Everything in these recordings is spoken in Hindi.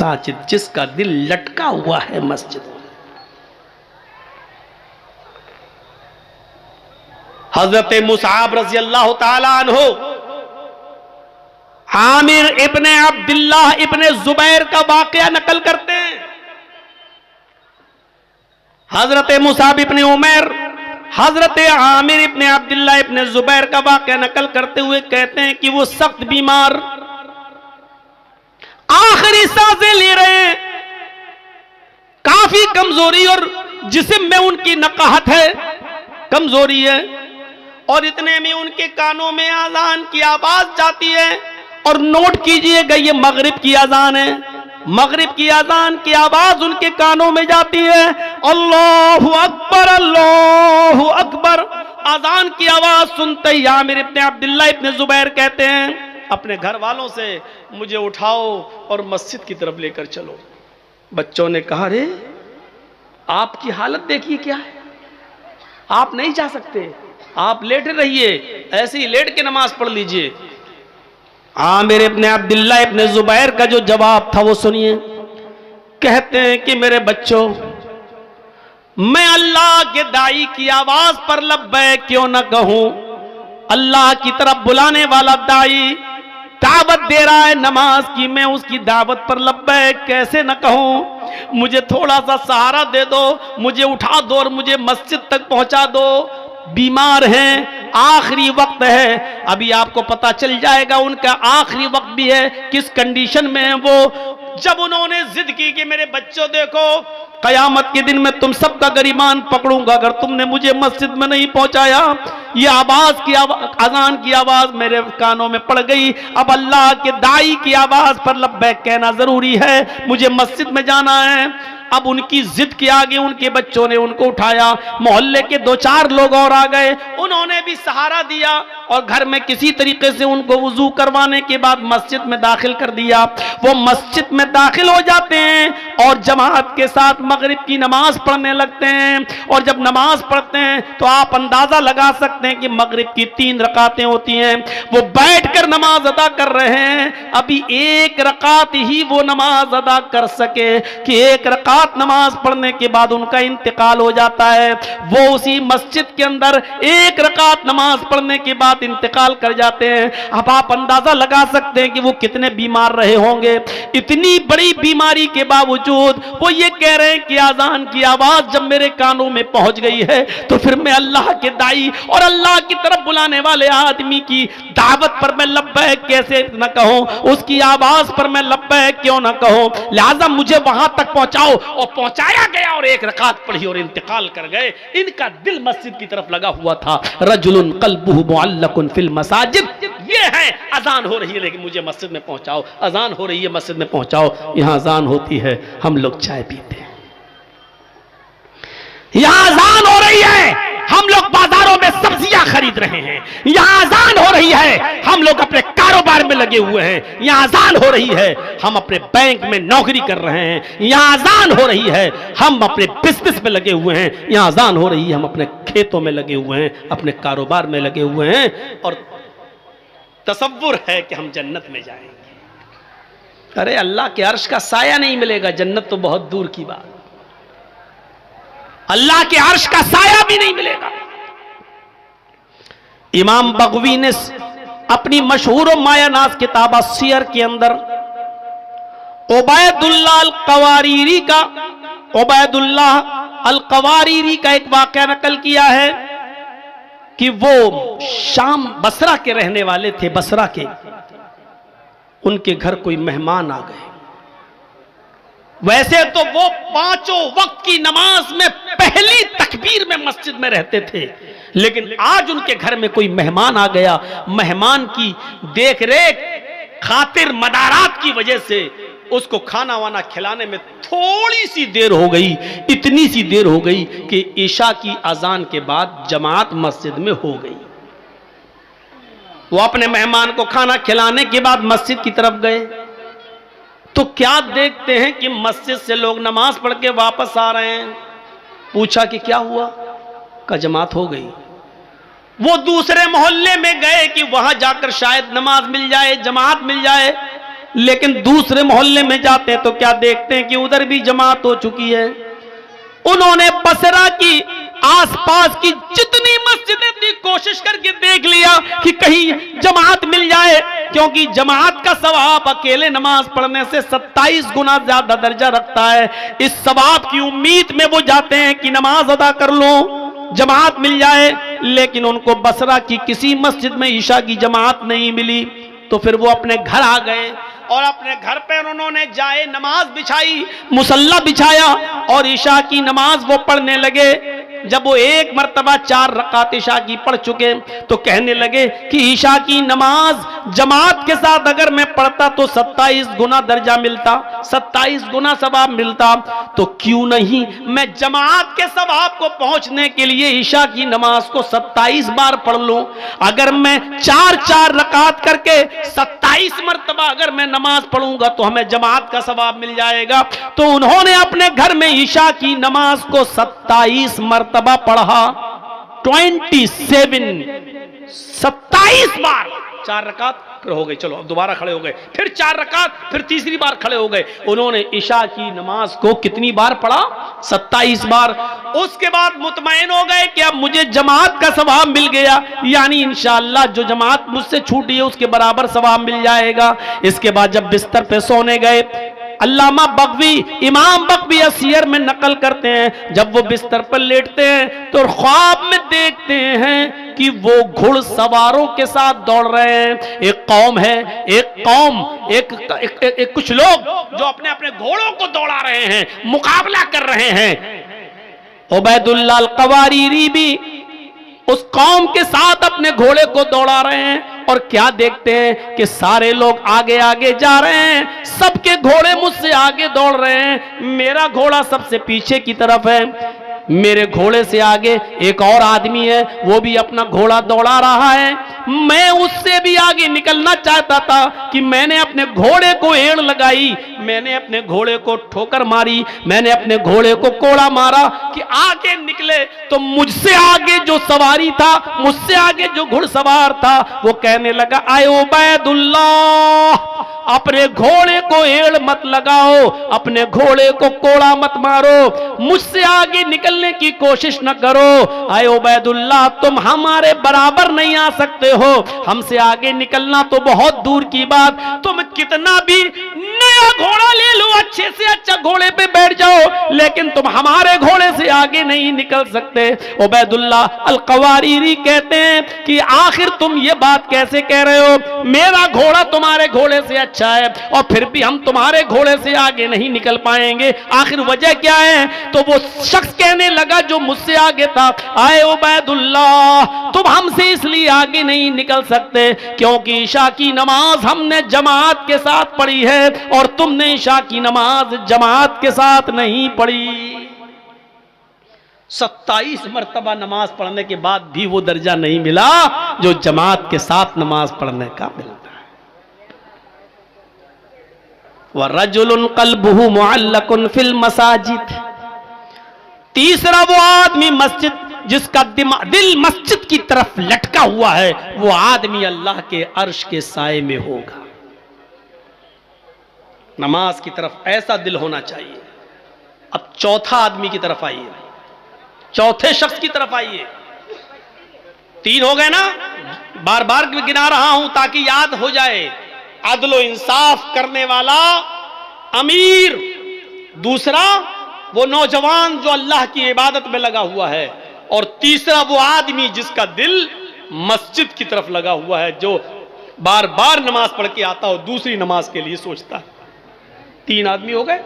मसाजिद, जिसका दिल लटका हुआ है मस्जिद। हजरत मुसाब रजी अल्लाह ताला अन्हु आमिर इब्ने अब्दुल्लाह इब्ने जुबैर का वाकया नकल करते हैं। हजरत मुसाब इब्ने उमैर हजरत आमिर इब्ने अब्दुल्लाह इब्ने जुबैर का वाकया नकल करते हुए कहते हैं कि वो सख्त बीमार, आखिरी सांसें ले रहे हैं, काफी कमजोरी और जिस्म में उनकी नकाहत है, कमजोरी है। और इतने में उनके कानों में अजान की आवाज जाती है। और नोट कीजिएगा, ये मगरिब की अजान है, मगरिब की अजान की आवाज उनके कानों में जाती है। अल्लाहु अकबर, अल्लाहु अकबर। अजान की आवाज सुनते ही आमिर इब्ने अब्दुल्लाह इब्ने जुबैर कहते हैं अपने घर वालों से, मुझे उठाओ और मस्जिद की तरफ लेकर चलो। बच्चों ने कहा, रे आपकी हालत देखिए क्या है, आप नहीं जा सकते, आप लेटे रहिए, ऐसे ही लेट के नमाज पढ़ लीजिए। आमिर इब्ने अब्दुल्लाह इब्ने जुबैर का जो जवाब था वो सुनिए। कहते हैं कि मेरे बच्चों, मैं अल्लाह के दाई की आवाज पर लब्बैक क्यों न कहूं। अल्लाह की तरफ बुलाने वाला दाई दावत दे रहा है नमाज की, मैं उसकी दावत पर लब्बैक कैसे न कहूं। मुझे थोड़ा सा सहारा दे दो, मुझे उठा दो और मुझे मस्जिद तक पहुंचा दो। बीमार हैं, आखिरी वक्त है, अभी आपको पता चल जाएगा उनका आखिरी वक्त भी है, किस कंडीशन में है वो। जब उन्होंने जिद की कि मेरे बच्चों देखो, कयामत के दिन में तुम सबका गरिमान पकड़ूंगा अगर तुमने मुझे मस्जिद में नहीं पहुंचाया। ये आवाज की अजान की आवाज मेरे कानों में पड़ गई। अब अल्लाह के दाई की आवाज पर लब्बैक कहना जरूरी है, मुझे मस्जिद में जाना है। अब उनकी जिद के आगे उनके बच्चों ने उनको उठाया। मोहल्ले के 2-4 लोग और आ गए, उन्होंने भी सहारा दिया और घर में किसी तरीके से उनको वुजू करवाने के बाद मस्जिद में दाखिल कर दिया। वो मस्जिद में दाखिल हो जाते हैं और जमात के साथ मगरिब की नमाज पढ़ने लगते हैं। और जब नमाज पढ़ते हैं तो आप अंदाजा लगा सकते हैं कि मगरिब की 3 रकातें होती हैं। वो बैठकर नमाज अदा कर रहे हैं। अभी 1 रकात ही वो नमाज अदा कर सके कि 1 रकात नमाज पढ़ने के बाद उनका इंतकाल हो जाता है। वो उसी मस्जिद के अंदर 1 रकात नमाज पढ़ने के बाद इंतकाल कर जाते हैं। अब आप अंदाजा लगा सकते हैं कि वो कितने बीमार रहे होंगे। इतनी बड़ी बीमारी के बावजूद वो ये कह रहे हैं कि अजान की आवाज जब मेरे कानों में पहुंच गई है तो फिर मैं अल्लाह के दाई और अल्लाह की तरफ बुलाने वाले आदमी की दावत पर मैं लब्बैक कैसे न कहूं, उसकी आवाज पर मैं लब्बैक क्यों न कहूं। लिहाजा मुझे वहां तक पहुंचाओ। और पहुंचाया गया और 1 रकात पढ़ी और इंतकाल कर गए। इनका दिल मस्जिद की तरफ लगा हुआ था। रजुलुन क़ल्बुहु मुअल्लकुन फिल मसाजिद। ये है अजान हो रही है लेकिन मुझे मस्जिद में पहुंचाओ, अजान हो रही है मस्जिद में पहुंचाओ। यहां अजान होती है, हम लोग चाय पीते हैं। यहां अजान हो रही है, हम लोग बाजारों में सब्जियां खरीद रहे हैं। यहां अजान हो रही है, हम लोग अपने कारोबार में लगे हुए हैं। यहां अजान हो रही है, हम अपने बैंक में नौकरी कर रहे हैं। यहां अजान हो रही है, हम अपने बिजनेस में लगे हुए हैं। यहां अजान हो रही है, हम अपने खेतों में लगे हुए हैं, अपने कारोबार में लगे हुए हैं और तसव्वुर है कि हम जन्नत में जाएंगे। अरे अल्लाह के अर्श का साया नहीं मिलेगा, जन्नत तो बहुत दूर की बात। अल्लाह के अर्श का साया भी नहीं मिलेगा। इमाम बगवी ने अपनी मशहूर मायानाज किताब सियर के अंदर उबैदुल्लाह अल कवारीरी का एक वाकया नकल किया है कि वो शाम बसरा के रहने वाले थे। बसरा के उनके घर कोई मेहमान आ गए। वैसे तो वो 5 वक्त की नमाज में पहली तकबीर में मस्जिद में रहते थे, लेकिन आज उनके घर में कोई मेहमान आ गया। मेहमान की देख रेख खातिर मदारात की वजह से उसको खाना वाना खिलाने में थोड़ी सी देर हो गई। इतनी सी देर हो गई कि ईशा की अजान के बाद जमात मस्जिद में हो गई। वो अपने मेहमान को खाना खिलाने के बाद मस्जिद की तरफ गए तो क्या देखते हैं कि मस्जिद से लोग नमाज पढ़ के वापस आ रहे हैं। पूछा कि क्या हुआ, का जमात हो गई। वो दूसरे मोहल्ले में गए कि वहां जाकर शायद नमाज मिल जाए, जमात मिल जाए। लेकिन दूसरे मोहल्ले में जाते हैं तो क्या देखते हैं कि उधर भी जमात हो चुकी है। उन्होंने बसरा की आसपास की जितनी मस्जिदें थी कोशिश करके देख लिया कि कहीं जमात मिल जाए, क्योंकि जमात का सवाब अकेले नमाज पढ़ने से 27 गुना ज्यादा दर्जा रखता है। इस सवाब की उम्मीद में वो जाते हैं कि नमाज अदा कर लो, जमात मिल जाए। लेकिन उनको बसरा की किसी मस्जिद में ईशा की जमात नहीं मिली, तो फिर वो अपने घर आ गए और अपने घर पर उन्होंने जाए नमाज बिछाई, मुसल्ला बिछाया और ईशा की नमाज वो पढ़ने लगे। जब वो एक मर्तबा 4 रकात ईशा की पढ़ चुके तो कहने लगे कि ईशा की नमाज जमात के साथ अगर मैं पढ़ता तो 27 गुना दर्जा मिलता, 27 गुना सवाब मिलता, तो क्यों नहीं मैं जमात के सवाब को पहुंचने के लिए ईशा की नमाज को 27 बार पढ़ लूं। अगर मैं 4 रकात करके 27 मर्तबा अगर मैं नमाज पढ़ूंगा तो हमें जमात का सवाब मिल जाएगा। तो उन्होंने अपने घर में ईशा की नमाज को 27 मर्तबा पढ़ा, 27 बार। 4 रकात फिर हो गई, चलो अब दोबारा खड़े हो गए, फिर 4 रकात, फिर तीसरी बार खड़े हो गए। उन्होंने ईशा की नमाज को कितनी बार पढ़ा? 27 बार। उसके बाद मुतमईन हो गए कि अब मुझे जमात का सवाब मिल गया, यानी इंशाअल्लाह जो जमात मुझसे छूटी है उसके बराबर सवाब मिल जाएगा। इसके बाद जब बिस्तर पे सोने गए, अल्लामा बगवी, इमाम बगवी सीयर में नकल करते हैं, जब वो बिस्तर पर लेटते हैं तो ख्वाब में देखते हैं कि वो घुड़सवारों के साथ दौड़ रहे हैं। एक कौम है, एक कुछ लोग जो अपने अपने घोड़ों को दौड़ा रहे हैं, मुकाबला कर रहे हैं। उबैदुल्लाह अल-क़वारीरी भी उस कौम के साथ अपने घोड़े को दौड़ा रहे हैं और क्या देखते हैं कि सारे लोग आगे आगे जा रहे हैं, सबके घोड़े मुझसे आगे दौड़ रहे हैं, मेरा घोड़ा सबसे पीछे की तरफ है। मेरे घोड़े से आगे एक और आदमी है, वो भी अपना घोड़ा दौड़ा रहा है। मैं उससे भी आगे निकलना चाहता था कि मैंने अपने घोड़े को एड़ लगाई, मैंने अपने घोड़े को ठोकर मारी, मैंने अपने घोड़े को कोड़ा मारा कि आगे निकले। तो मुझसे आगे जो सवारी था, मुझसे आगे जो घुड़सवार था, वो कहने लगा, आए उबैदुल्लाह, अपने घोड़े को एड़ मत लगाओ, अपने घोड़े को कोड़ा मत मारो, मुझसे आगे निकलने की कोशिश न करो। आए उबैदुल्लाह, तुम हमारे बराबर नहीं आ सकते हो, हमसे आगे निकलना तो बहुत दूर की बात, तुम कितना भी नया घोड़ा ले लो, अच्छे से अच्छा घोड़े पे बैठ जाओ, लेकिन तुम हमारे घोड़े से आगे नहीं निकल सकते। उबैदुल्लाह अल-क़वारीरी कहते हैं कि आखिर तुम ये बात कैसे कह रहे हो, मेरा घोड़ा तुम्हारे घोड़े से अच्छा है और फिर भी हम तुम्हारे घोड़े से आगे नहीं निकल पाएंगे, आखिर वजह क्या है? तो वो शख्स कहने लगा जो मुझसे आगे था, आए उबैदुल्लाह, तुम हमसे इसलिए आगे नहीं निकल सकते क्योंकि ईशा की नमाज हमने जमात के साथ पढ़ी है और तुमने ईशा की नमाज जमात के साथ नहीं पढ़ी। 27 मर्तबा नमाज पढ़ने के बाद भी वो दर्जा नहीं मिला जो जमात के साथ नमाज पढ़ने का मिलता है। वरजुलुन क़ल्बुहु मुअल्लकुन फिल मसाजिद, तीसरा वो आदमी मस्जिद, जिसका दिल मस्जिद की तरफ लटका हुआ है, वो आदमी अल्लाह के अर्श के साए में होगा। नमाज की तरफ ऐसा दिल होना चाहिए। अब चौथा आदमी की तरफ आइए, चौथे शख्स की तरफ आइए। 3 हो गए ना, बार बार गिना रहा हूं ताकि याद हो जाए। अदलो इंसाफ करने वाला अमीर, दूसरा वो नौजवान जो अल्लाह की इबादत में लगा हुआ है, और तीसरा वो आदमी जिसका दिल मस्जिद की तरफ लगा हुआ है, जो बार बार नमाज पढ़ के आता हो, दूसरी नमाज के लिए सोचता है। 3 आदमी हो गए।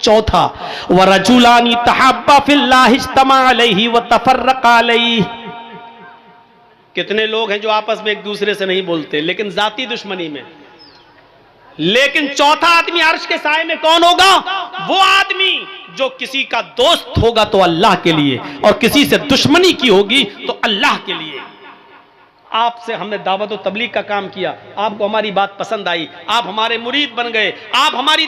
चौथा, वरजुलानी तहब्बा फिल्लाहि इज्तमा अलैहि व तफर्रका अलैहि, कितने लोग हैं जो आपस में एक दूसरे से नहीं बोलते लेकिन जाती दुश्मनी में। लेकिन चौथा आदमी अर्श के साए में कौन होगा? वो आदमी जो किसी का दोस्त होगा तो अल्लाह के लिए, और किसी से दुश्मनी की होगी तो अल्लाह के लिए। आपसे हमने दावत और तबलीग का काम किया, आपको हमारी बात पसंद आई, आप हमारे मुरीद बन गए, आप हमारी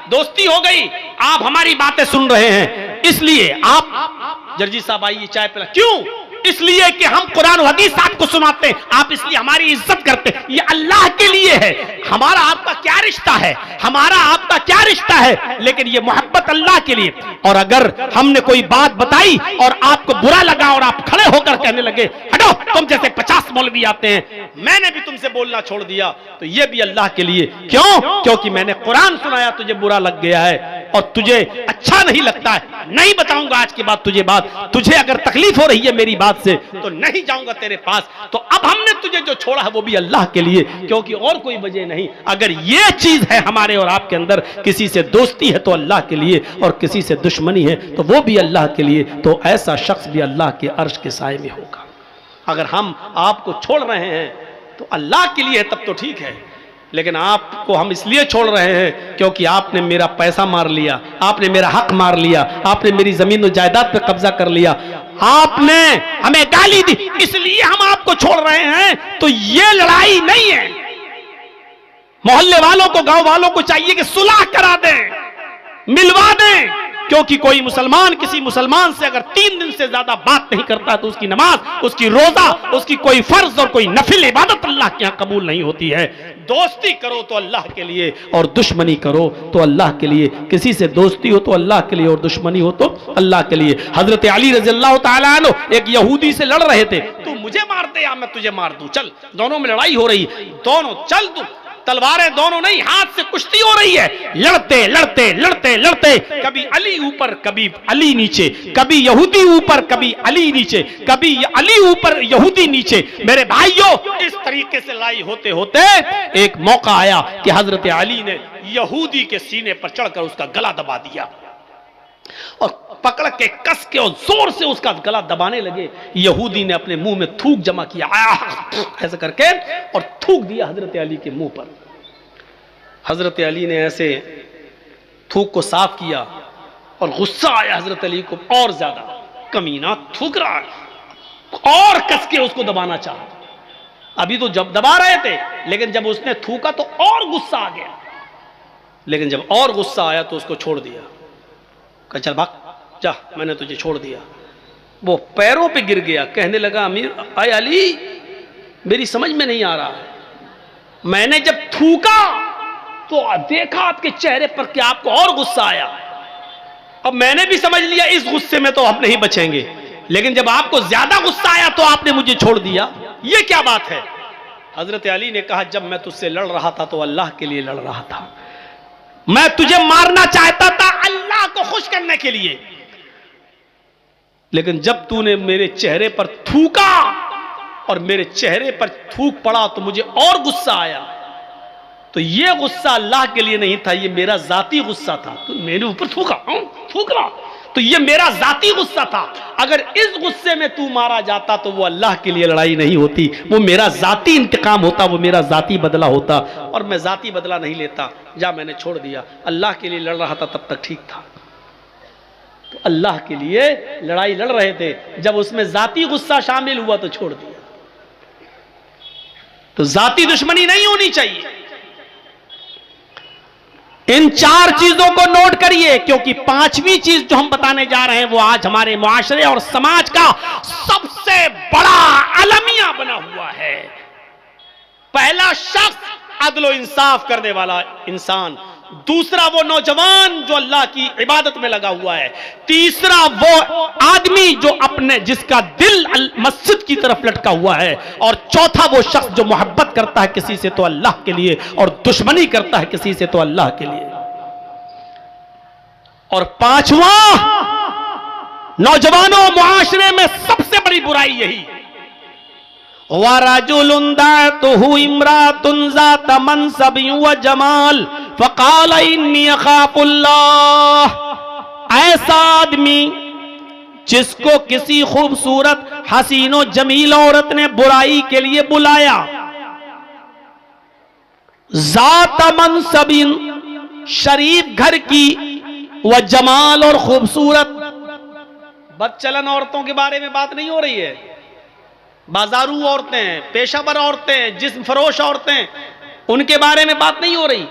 दोस्ती हो गई, आप हमारी बातें सुन रहे हैं, इसलिए आप जर्जी साहब आइए चाय पिला। क्यों? इसलिए कि हम कुरान और हदीस आपको सुनाते हैं, आप इसलिए हमारी इज्जत करते हैं। ये अल्लाह के लिए है। हमारा आपका क्या रिश्ता है, हमारा आपका क्या रिश्ता है, लेकिन ये मोहब्बत अल्लाह के लिए। और अगर हमने कोई बात बताई और आपको बुरा लगा और आप खड़े होकर कहने लगे हटो, तुम जैसे 50 मौलवी आते हैं, मैंने भी तुमसे बोलना छोड़ दिया, तो ये भी अल्लाह के लिए। क्यों? क्योंकि मैंने कुरान सुनाया, तुझे बुरा लग गया है और तुझे अच्छा नहीं लगता है। नहीं बताऊंगा आज के बाद तुझे बात, तुझे अगर तकलीफ हो रही है मेरी बात से तो नहीं जाऊंगा तेरे पास। तो अब हमने तुझे जो छोड़ा है वो भी अल्लाह के लिए, क्योंकि और कोई वजह नहीं। अगर ये चीज है हमारे और आपके अंदर, किसी से दोस्ती है तो अल्लाह के लिए, और किसी से दुश्मनी है तो वो भी अल्लाह के लिए, तो ऐसा शख्स भी अल्लाह के अर्श के साए में होगा। अगर हम आपको छोड़ रहे हैं तो अल्लाह के लिए है, तब तो ठीक है, लेकिन आपको हम इसलिए छोड़ रहे हैं क्योंकि आपने मेरा पैसा मार लिया, आपने मेरा हक मार लिया, आपने मेरी जमीन और जायदाद पर कब्जा कर लिया, आपने हमें गाली दी, इसलिए हम आपको छोड़ रहे हैं। तो ये लड़ाई नहीं है। मोहल्ले वालों को, गांव वालों को चाहिए कि सुलह करा दें, मिलवा दें, क्योंकि कोई मुसलमान किसी मुसलमान से अगर 3 दिन से ज्यादा बात नहीं करता तो उसकी नमाज, उसकी रोजा, उसकी कोई फर्ज और कोई नफिल इबादत अल्लाह के यहां कबूल नहीं होती है। दोस्ती करो तो अल्लाह के लिए और दुश्मनी करो तो अल्लाह के लिए। किसी से दोस्ती हो तो अल्लाह के लिए और दुश्मनी हो तो अल्लाह के लिए। हजरत अली रज़ियल्लाहु ताला अन्हु एक यहूदी से लड़ रहे थे, तू मुझे मार दे या मैं तुझे मार दूं, चल, दोनों में लड़ाई हो रही, दोनों चल, तू तलवारें दोनों नहीं, हाथ से कुश्ती हो रही है। लड़ते लड़ते लड़ते लड़ते कभी अली ऊपर कभी अली नीचे, कभी यहूदी ऊपर कभी अली नीचे, कभी अली ऊपर यहूदी नीचे। मेरे भाइयों, इस तरीके से लड़ाई होते होते एक मौका आया कि हजरत अली ने यहूदी के सीने पर चढ़कर उसका गला दबा दिया और पकड़ के कस के और जोर से उसका गला दबाने लगे। यहूदी ने अपने मुंह में थूक जमा किया, ऐसे करके, और थूक दिया हजरत अली के मुंह पर। हजरत अली ने ऐसे थूक को साफ किया और गुस्सा आया हजरत अली को और ज्यादा, कमीना थूक रहा है, और कस के उसको दबाना चाहा। अभी तो जब दबा रहे थे, लेकिन जब उसने थूका तो और गुस्सा आ गया, लेकिन जब और गुस्सा आया तो उसको छोड़ दिया। कहा चल भाग जा, मैंने तुझे छोड़ दिया। वो पैरों पे गिर गया, कहने लगा अमीर आए अली, मेरी समझ में नहीं आ रहा है, मैंने जब थूका तो देखा आपके चेहरे पर कि आपको और गुस्सा आया, अब मैंने भी समझ लिया इस गुस्से में तो आप नहीं बचेंगे, लेकिन जब आपको ज्यादा गुस्सा आया तो आपने मुझे छोड़ दिया, ये क्या बात है? हजरत अली ने कहा जब मैं तुझसे लड़ रहा था तो अल्लाह के लिए लड़ रहा था, मैं तुझे मारना चाहता था अल्लाह को खुश करने के लिए, लेकिन जब तूने मेरे चेहरे पर थूका और मेरे चेहरे पर थूक पड़ा तो मुझे और गुस्सा आया। तो ये गुस्सा अल्लाह के लिए नहीं था, ये मेरा जाती गुस्सा था। तो मेरे ऊपर थूका, थूकना, तो ये मेरा जाती गुस्सा था। अगर इस गुस्से में तू मारा जाता तो वो अल्लाह के लिए लड़ाई नहीं होती, वो मेरा जाती इंतकाम होता, वो मेरा जाती बदला होता, और मैं जाती बदला नहीं लेता। जा, मैंने छोड़ दिया, अल्लाह के लिए लड़ रहा था तब तक ठीक था। तो अल्लाह के लिए लड़ाई लड़ रहे थे, जब उसमें जाती गुस्सा शामिल हुआ तो छोड़ दिया। तो जाती दुश्मनी नहीं होनी चाहिए। इन 4 चीजों को नोट करिए, क्योंकि 5वीं चीज जो हम बताने जा रहे हैं वो आज हमारे मुआशरे और समाज का सबसे बड़ा अलमिया बना हुआ है। पहला शख्स अदल और इंसाफ करने वाला इंसान, दूसरा वो नौजवान जो अल्लाह की इबादत में लगा हुआ है, तीसरा वो आदमी जो अपने जिसका दिल मस्जिद की तरफ लटका हुआ है, और चौथा वो शख्स जो मोहब्बत करता है किसी से तो अल्लाह के लिए और दुश्मनी करता है किसी से तो अल्लाह के लिए। और 5वां, नौजवानों मुआशरे में सबसे बड़ी बुराई यही, वरजुलुन दातुहु इम्रातुन ज़ात मनसबिन व जमाल फ़क़ाल इन्नी अख़ाफ़ुल्लाह। ऐसा आदमी जिसको किसी खूबसूरत हसीनो जमील औरत ने बुराई के लिए बुलाया, ज़ात मनसबिन, शरीफ घर की, व जमाल, और खूबसूरत। बदचलन औरतों के बारे में बात नहीं हो रही है, बाजारू औरतें, पेशावर औरतें, जिस्म फरोश औरतें, उनके बारे में बात नहीं हो रही।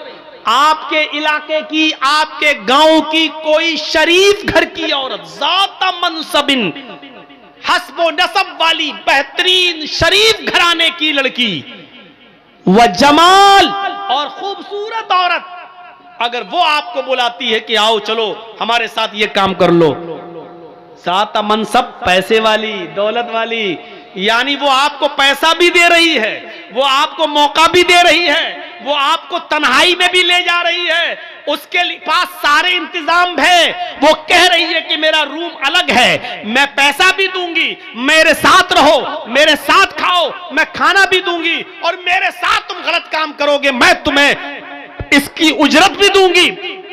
आपके इलाके की, आपके गांव की कोई शरीफ घर की औरत, ज़ात मनसबिन, हस्बो नसब वाली बेहतरीन शरीफ घराने की लड़की, व जमाल और खूबसूरत औरत, अगर वो आपको बुलाती है कि आओ चलो हमारे साथ ये काम कर लो, सात मनसब पैसे वाली दौलत वाली, यानी वो आपको पैसा भी दे रही है, वो आपको मौका भी दे रही है, वो आपको तन्हाई में भी ले जा रही है, उसके पास सारे इंतजाम है, वो कह रही है कि मेरा रूम अलग है, मैं पैसा भी दूंगी, मेरे साथ रहो, मेरे साथ खाओ, मैं खाना भी दूंगी और मेरे साथ तुम गलत काम करोगे मैं तुम्हें इसकी उजरत भी दूंगी,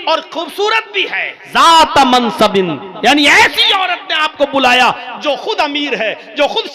और खूबसूरत भी है, ज़ात मनसबिन, यानी ऐसी औरत ने आपको बुलाया जो खुद अमीर है, जो खुद